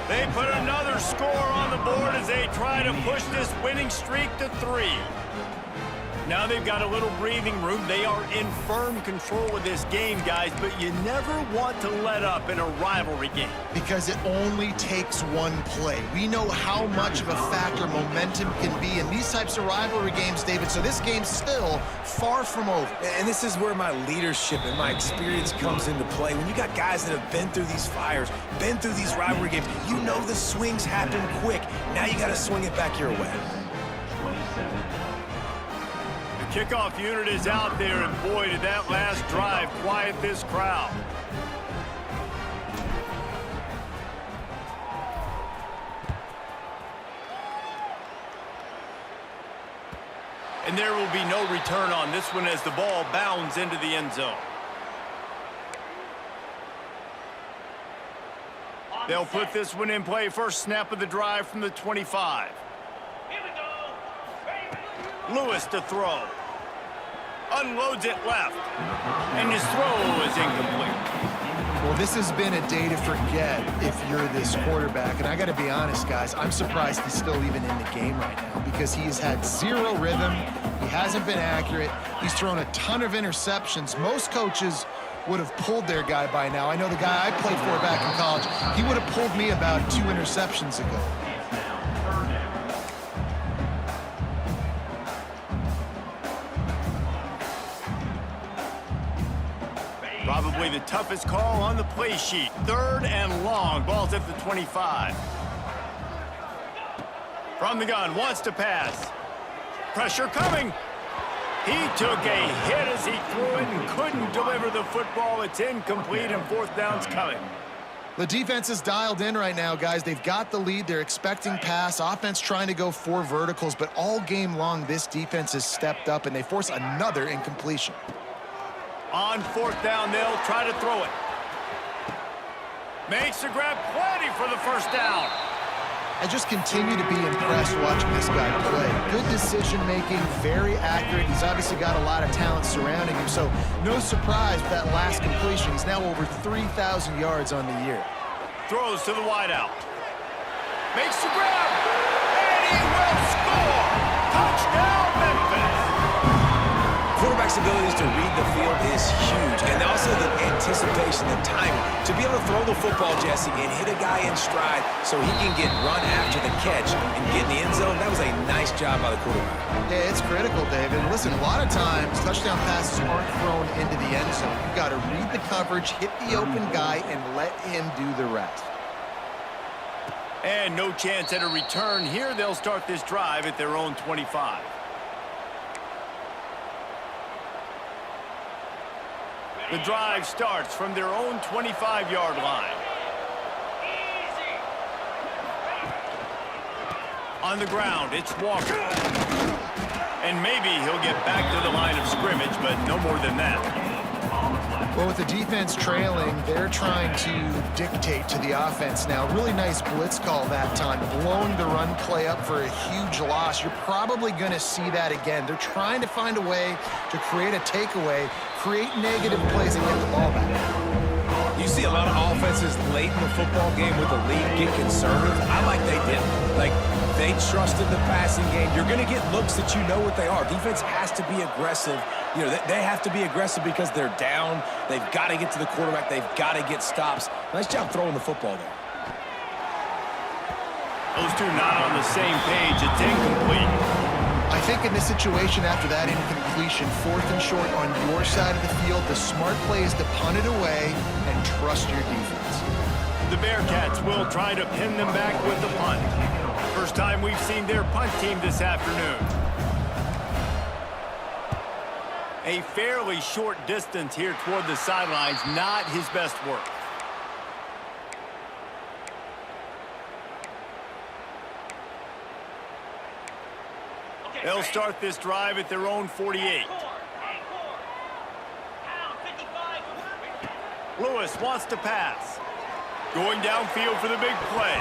They put another score on the board as they try to push this winning streak to 3. Now they've got a little breathing room. They are in firm control of this game, guys, but you never want to let up in a rivalry game. Because it only takes one play. We know how much of a factor momentum can be in these types of rivalry games, David, so this game's still far from over. And this is where my leadership and my experience comes into play. When you got guys that have been through these fires, been through these rivalry games, you know the swings happen quick. Now you got to swing it back your way. Kickoff unit is out there, and boy, did that last drive quiet this crowd. And there will be no return on this one as the ball bounds into the end zone. They'll put this one in play. First snap of the drive from the 25. Lewis to throw. Unloads it left. And his throw is incomplete. Well, this has been a day to forget if you're this quarterback. And I got to be honest, guys, I'm surprised he's still even in the game right now because he has had zero rhythm. He hasn't been accurate. He's thrown a ton of interceptions. Most coaches would have pulled their guy by now. I know the guy I played for back in college, he would have pulled me about 2 interceptions ago. Probably the toughest call on the play sheet. 3rd and long. Ball's at the 25. From the gun, wants to pass. Pressure coming. He took a hit as he threw it and couldn't deliver the football. It's incomplete, and 4th down's coming. The defense is dialed in right now, guys. They've got the lead. They're expecting pass. Offense trying to go 4 verticals, but all game long, this defense has stepped up, and they force another incompletion. On 4th down, they'll try to throw it. Makes the grab, plenty for the 1st down. I just continue to be impressed watching this guy play. Good decision-making, very accurate. He's obviously got a lot of talent surrounding him, so no surprise with that last completion. He's now over 3,000 yards on the year. Throws to the wideout. Makes the grab, and he will score. Touchdown, Memphis. Quarterback's abilities to read the field is huge, and also the anticipation, the timing. To be able to throw the football, Jesse, and hit a guy in stride so he can get run after the catch and get in the end zone, that was a nice job by the quarterback. Yeah, it's critical, David. Listen, a lot of times, touchdown passes aren't thrown into the end zone. You've got to read the coverage, hit the open guy, and let him do the rest. And no chance at a return here. They'll start this drive at their own 25. The drive starts from their own 25-yard line. On the ground, it's Walker. And maybe he'll get back to the line of scrimmage, but no more than that. Well, with the defense trailing, they're trying to dictate to the offense now. Really nice blitz call that time, blowing the run play up for a huge loss. You're probably going to see that again. They're trying to find a way to create a takeaway, create negative plays, and get the ball back. You see a lot of offenses late in the football game with the lead get conservative. I like they didn't. Like, they trusted the passing game. You're going to get looks that you know what they are. Defense has to be aggressive. You know, they have to be aggressive because they're down. They've got to get to the quarterback. They've got to get stops. Nice job throwing the football there. Those two not on the same page. It's incomplete. I think in this situation, after that incompletion, 4th and short on your side of the field, the smart play is to punt it away and trust your defense. The Bearcats will try to pin them back with the punt. First time we've seen their punt team this afternoon. A fairly short distance here toward the sidelines, not his best work. They'll start this drive at their own 48. Lewis wants to pass. Going downfield for the big play.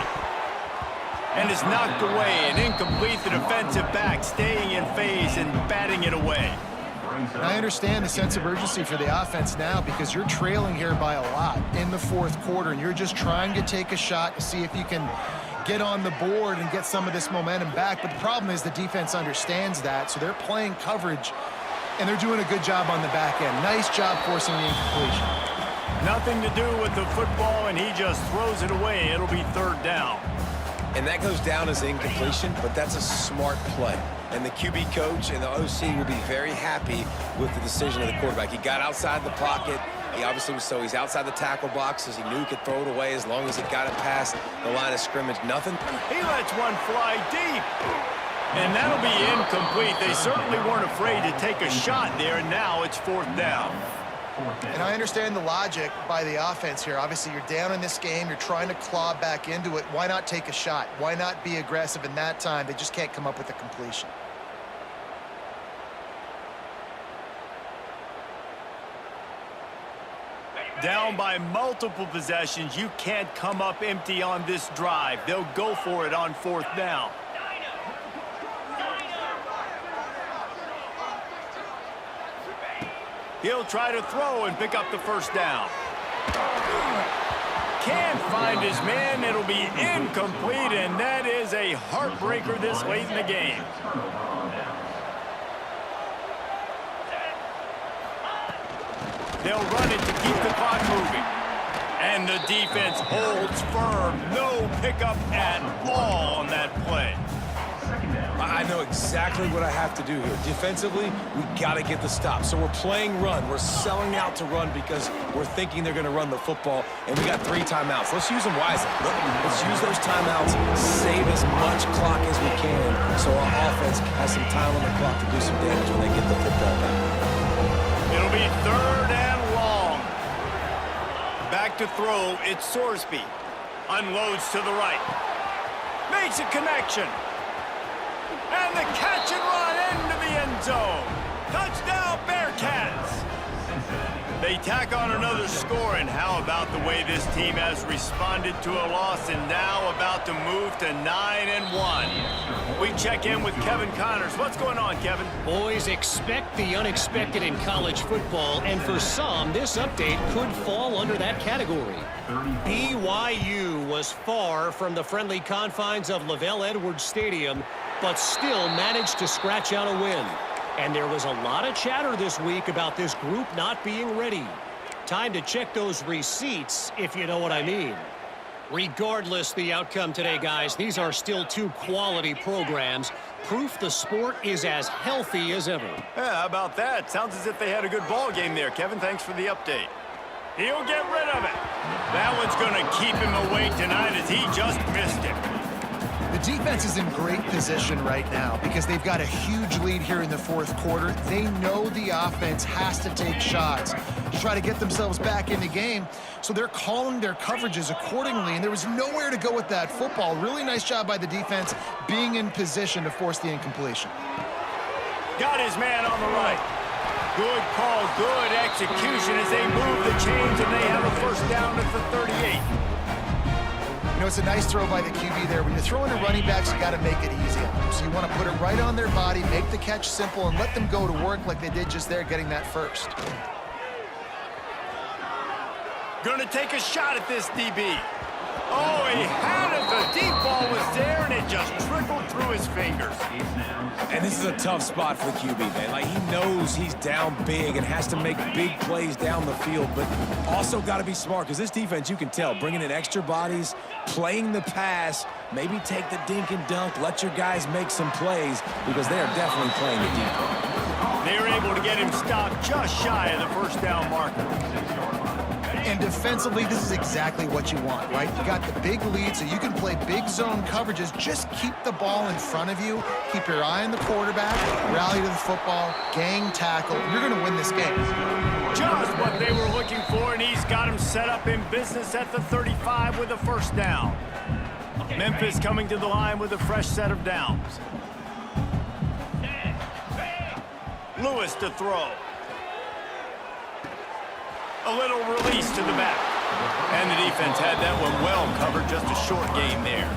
And is knocked away and incomplete. The defensive back staying in phase and batting it away. I understand the sense of urgency for the offense now because you're trailing here by a lot in the fourth quarter, and you're just trying to take a shot to see if you can get on the board and get some of this momentum back. But the problem is the defense understands that, so they're playing coverage, and they're doing a good job on the back end. Nice job forcing the incompletion. Nothing to do with the football, and he just throws it away. It'll be third down. And that goes down as incompletion, but that's a smart play. And the QB coach and the OC will be very happy with the decision of the quarterback. He got outside the pocket. He obviously was he's outside the tackle boxes. He knew he could throw it away as long as he got it past the line of scrimmage. Nothing. He lets one fly deep. And that'll be incomplete. They certainly weren't afraid to take a shot there, and now it's fourth down. And I understand the logic by the offense here. Obviously, you're down in this game. You're trying to claw back into it. Why not take a shot? Why not be aggressive in that time? They just can't come up with a completion. Down by multiple possessions. You can't come up empty on this drive. They'll go for it on fourth down. He'll try to throw and pick up the first down. Can't find his man. It'll be incomplete, and that is a heartbreaker this late in the game. They'll run it to keep the clock moving. And the defense holds firm. No pickup at all on that play. I know exactly what I have to do here. Defensively, we got to get the stop. So we're playing run. We're selling out to run because we're thinking they're going to run the football, and we got 3 timeouts. Let's use them wisely. Let's use those timeouts, save as much clock as we can so our offense has some time on the clock to do some damage when they get the football back. It'll be third and long. Back to throw, it's Sorsby. Unloads to the right. Makes a connection. And the catch and run into the end zone. Touchdown, Bearcats. They tack on another score, and how about the way this team has responded to a loss and now about to move to 9-1. We check in with Kevin Connors. What's going on, Kevin? Boys, expect the unexpected in college football, and for some, this update could fall under that category. BYU was far from the friendly confines of Lavelle Edwards Stadium, but still managed to scratch out a win. And there was a lot of chatter this week about this group not being ready. Time to check those receipts, if you know what I mean. Regardless the outcome today, guys, these are still 2 quality programs. Proof the sport is as healthy as ever. Yeah, how about that? Sounds as if they had a good ball game there, Kevin. Thanks for the update. He'll get rid of it. That one's going to keep him awake tonight as he just missed it. The defense is in great position right now because they've got a huge lead here in the fourth quarter. They know the offense has to take shots to try to get themselves back in the game, so they're calling their coverages accordingly, and there was nowhere to go with that football. Really nice job by the defense being in position to force the incompletion. Got his man on the right. Good call, good execution as they move the chains, and they have a first down at the 38. You know, it's a nice throw by the QB there. When you're throwing to running backs, you got to make it easy on them. So you want to put it right on their body, make the catch simple, and let them go to work like they did just there, getting that first. Going to take a shot at this DB. Oh, he had it. The deep ball was there, and it just trickled through his fingers. And this is a tough spot for the QB, man. Like, he knows he's down big and has to make big plays down the field, but also got to be smart because this defense, you can tell, bringing in extra bodies, playing the pass, maybe take the dink and dunk, let your guys make some plays because they are definitely playing the deep. They were able to get him stopped just shy of the first down marker. And defensively, this is exactly what you want, right? You got the big lead, so you can play big zone coverages. Just keep the ball in front of you. Keep your eye on the quarterback. Rally to the football. Gang tackle. You're going to win this game. Just what they were looking for, and he's got him set up in business at the 35 with a first down. Memphis coming to the line with a fresh set of downs. Lewis to throw. A little release to the back. And the defense had that one well covered. Just a short game there.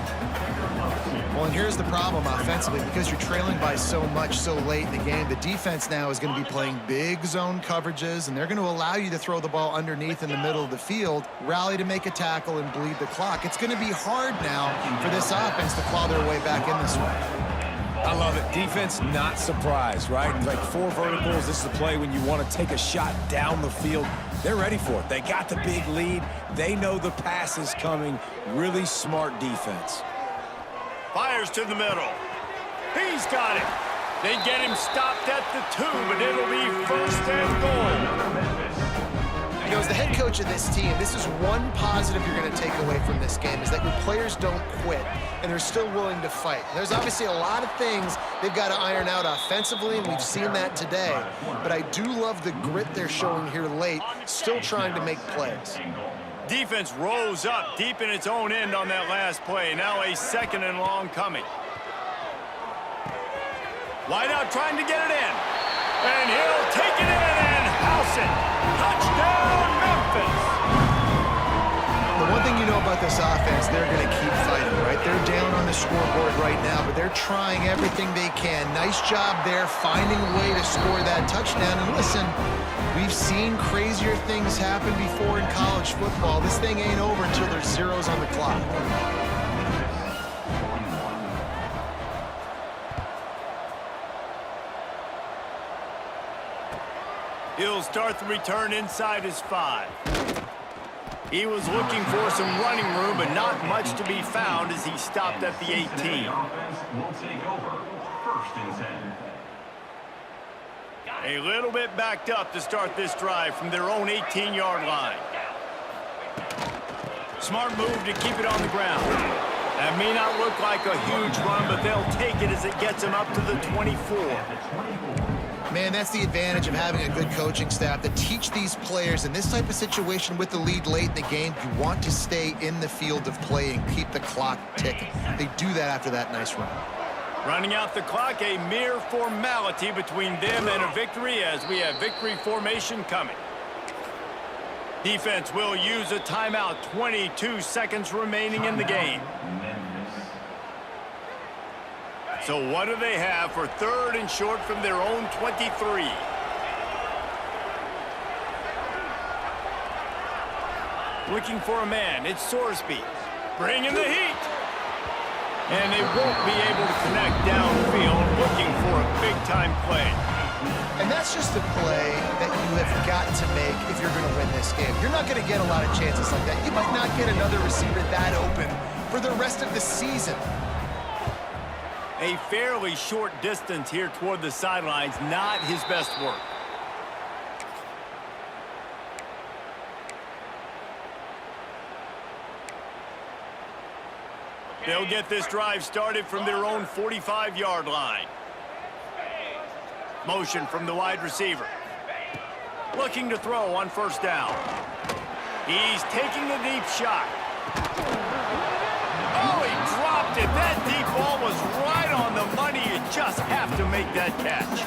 Well, and here's the problem offensively. Because you're trailing by so much so late in the game, the defense now is going to be playing big zone coverages, and they're going to allow you to throw the ball underneath in the middle of the field, rally to make a tackle, and bleed the clock. It's going to be hard now for this offense to claw their way back in this one. I love it. Defense not surprised, right? Like 4 verticals. This is a play when you want to take a shot down the field. They're ready for it. They got the big lead. They know the pass is coming. Really smart defense. Fires to the middle. He's got it. They get him stopped at the 2, but it'll be first and goal. You know, as the head coach of this team, this is one positive you're going to take away from this game, is that your players don't quit, and they're still willing to fight. There's obviously a lot of things they've got to iron out offensively, and we've seen that today. But I do love the grit they're showing here late, still trying to make plays. Defense rose up deep in its own end on that last play. Now a 2nd and long coming. Wide out trying to get it in. And he'll take it in and house it. Touchdown, Memphis. The one thing you know about this offense, they're going to keep fighting, right? They're down on the scoreboard right now, but they're trying everything they can. Nice job there, finding a way to score that touchdown. And listen, we've seen crazier things happen before in college football. This thing ain't over until there's zeros on the clock. He'll start the return inside his 5. He was looking for some running room, but not much to be found as he stopped at the 18. Will take over. First and 10. A little bit backed up to start this drive from their own 18-yard line. Smart move to keep it on the ground. That may not look like a huge run, but they'll take it as it gets them up to the 24. Man, that's the advantage of having a good coaching staff to teach these players in this type of situation with the lead late in the game. You want to stay in the field of play and keep the clock ticking. They do that after that nice run. Running out the clock, a mere formality between them and a victory as we have victory formation coming. Defense will use a timeout. 22 seconds remaining in the game. So what do they have for 3rd and short from their own 23? Looking for a man. It's Sorsby. Bringing the heat. And they won't be able to connect downfield, looking for a big-time play. And that's just the play that you have got to make if you're going to win this game. You're not going to get a lot of chances like that. You might not get another receiver that open for the rest of the season. A fairly short distance here toward the sidelines, not his best work. They'll get this drive started from their own 45-yard line. Motion from the wide receiver. Looking to throw on 1st down. He's taking a deep shot. Oh, he dropped it. That deep ball was right on the money. You just have to make that catch.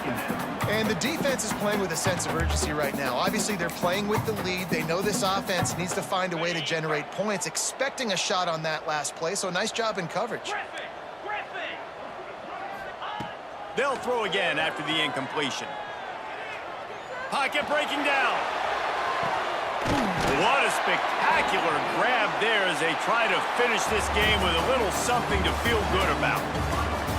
And the defense is playing with a sense of urgency right now. Obviously, they're playing with the lead. They know this offense needs to find a way to generate points, expecting a shot on that last play. So nice job in coverage. They'll throw again after the incompletion. Pocket breaking down. What a spectacular grab there as they try to finish this game with a little something to feel good about.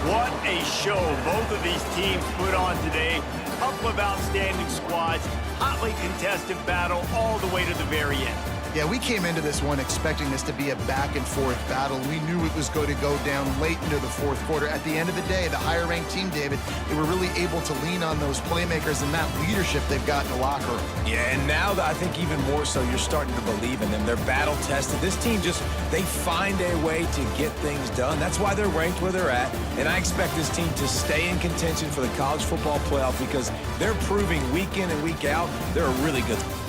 What a show both of these teams put on today. Couple of outstanding squads, hotly contested battle all the way to the very end. Yeah, we came into this one expecting this to be a back-and-forth battle. We knew it was going to go down late into the 4th quarter. At the end of the day, the higher-ranked team, David, they were really able to lean on those playmakers and that leadership they've got in the locker room. Yeah, and now I think even more so, you're starting to believe in them. They're battle-tested. This team they find a way to get things done. That's why they're ranked where they're at. And I expect this team to stay in contention for the college football playoff because they're proving week in and week out they're a really good team.